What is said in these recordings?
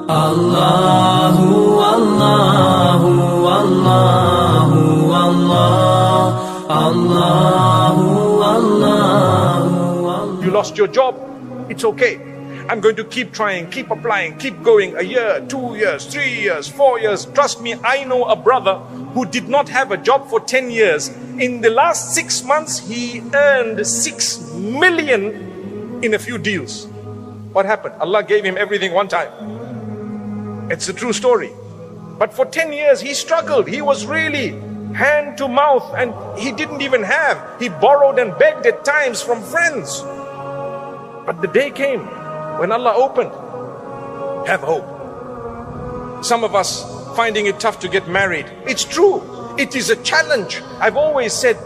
Allahu, Allahu, Allahu, Allah, Allahu, Allahu. You lost your job, it's okay. I'm going to keep trying, keep applying, keep going. A year, 2 years, 3 years, 4 years. Trust me, I know a brother who did not have a job for 10 years. In the last 6 months, he earned 6 million in a few deals. What happened? Allah gave him everything one time. It's a true story. But for 10 years, he struggled. He was really hand to mouth, and he didn't even have. He borrowed and begged at times from friends. But the day came when Allah opened. Have hope. Some of us finding it tough to get married. It's true. It is a challenge. I've always said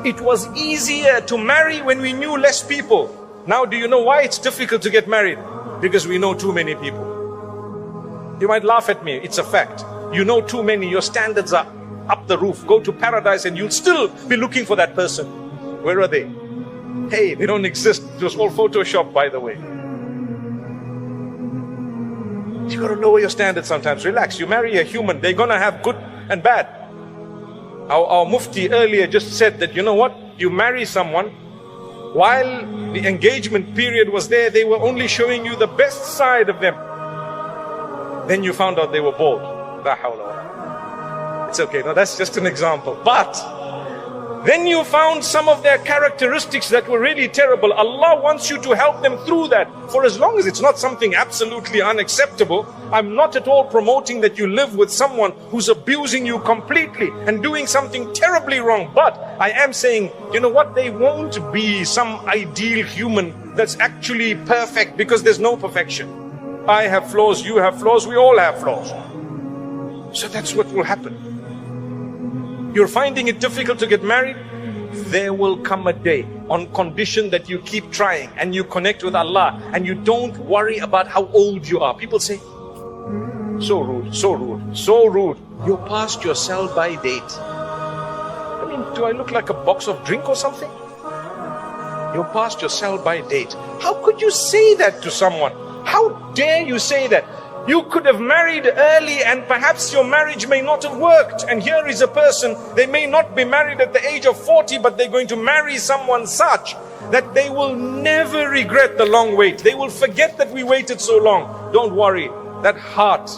it was easier to marry when we knew less people. Now do you know why it's difficult to get married? Because we know too many people. You might laugh at me. It's a fact. You know too many. Your standards are up the roof. Go to paradise and you'll still be looking for that person. Where are they? Hey, they don't exist. It was all Photoshop, by the way. You got to lower your standards sometimes. Relax. You marry a human. They're going to have good and bad. Our mufti earlier just said that, you know what? You marry someone, while the engagement period was there, they were only showing you the best side of them. Then you found out they were bald. La hawla wala. It's okay. No, that's just an example. But then you found some of their characteristics that were really terrible. Allah wants you to help them through that. For as long as it's not something absolutely unacceptable, I'm not at all promoting that you live with someone who's abusing you completely and doing something terribly wrong. But I am saying, you know what? They won't be some ideal human that's actually perfect, because there's no perfection. I have flaws, you have flaws, we all have flaws. So that's what will happen. You're finding it difficult to get married? There will come a day, on condition that you keep trying and you connect with Allah and you don't worry about how old you are. People say, so rude, so rude, so rude. You're past your sell-by date. I mean, do I look like a box of drink or something? You're past your sell-by date. How could you say that to someone? How dare you say that? You could have married early and perhaps your marriage may not have worked. And here is a person, they may not be married at the age of 40, but they're going to marry someone such that they will never regret the long wait. They will forget that we waited so long. Don't worry, that heart,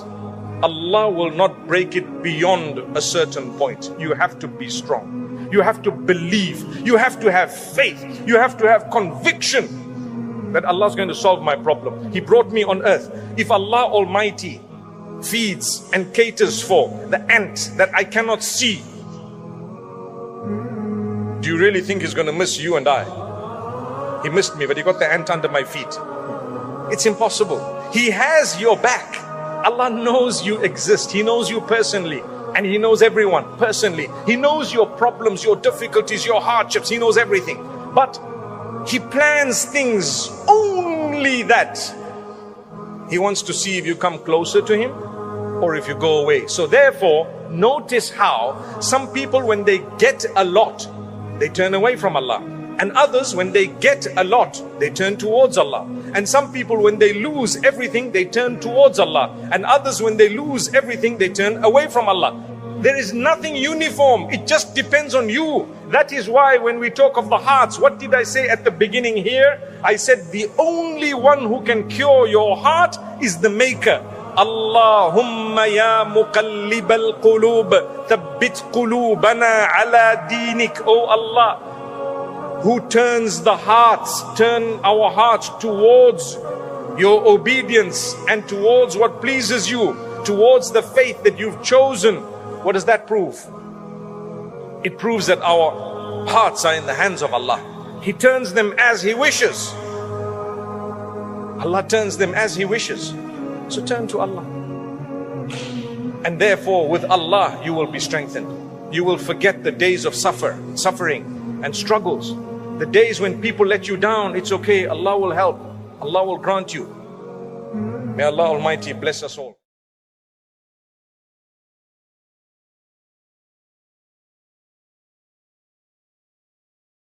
Allah will not break it beyond a certain point. You have to be strong. You have to believe. You have to have faith. You have to have conviction that Allah is going to solve my problem. He brought me on earth. If Allah Almighty feeds and caters for the ant that I cannot see, do you really think He's going to miss you and I? He missed me, but He got the ant under my feet. It's impossible. He has your back. Allah knows you exist. He knows you personally, and He knows everyone personally. He knows your problems, your difficulties, your hardships. He knows everything. But He plans things only that He wants to see if you come closer to Him or if you go away. So therefore, notice how some people, when they get a lot, they turn away from Allah. And others, when they get a lot, they turn towards Allah. And some people, when they lose everything, they turn towards Allah. And others, when they lose everything, they turn away from Allah. There is nothing uniform. It just depends on you. That is why when we talk of the hearts, what did I say at the beginning here? I said the only one who can cure your heart is the Maker. Allahumma ya muqallibal qulub, thabbit qulubana ala dinik. Oh Allah, who turns the hearts, turn our hearts towards your obedience and towards what pleases you, towards the faith that you've chosen. What does that prove? It proves that our hearts are in the hands of Allah. He turns them as He wishes. Allah turns them as He wishes. So turn to Allah. And therefore with Allah you will be strengthened. You will forget the days of suffering and struggles. The days when people let you down, it's okay. Allah will help. Allah will grant you. May Allah Almighty bless us all.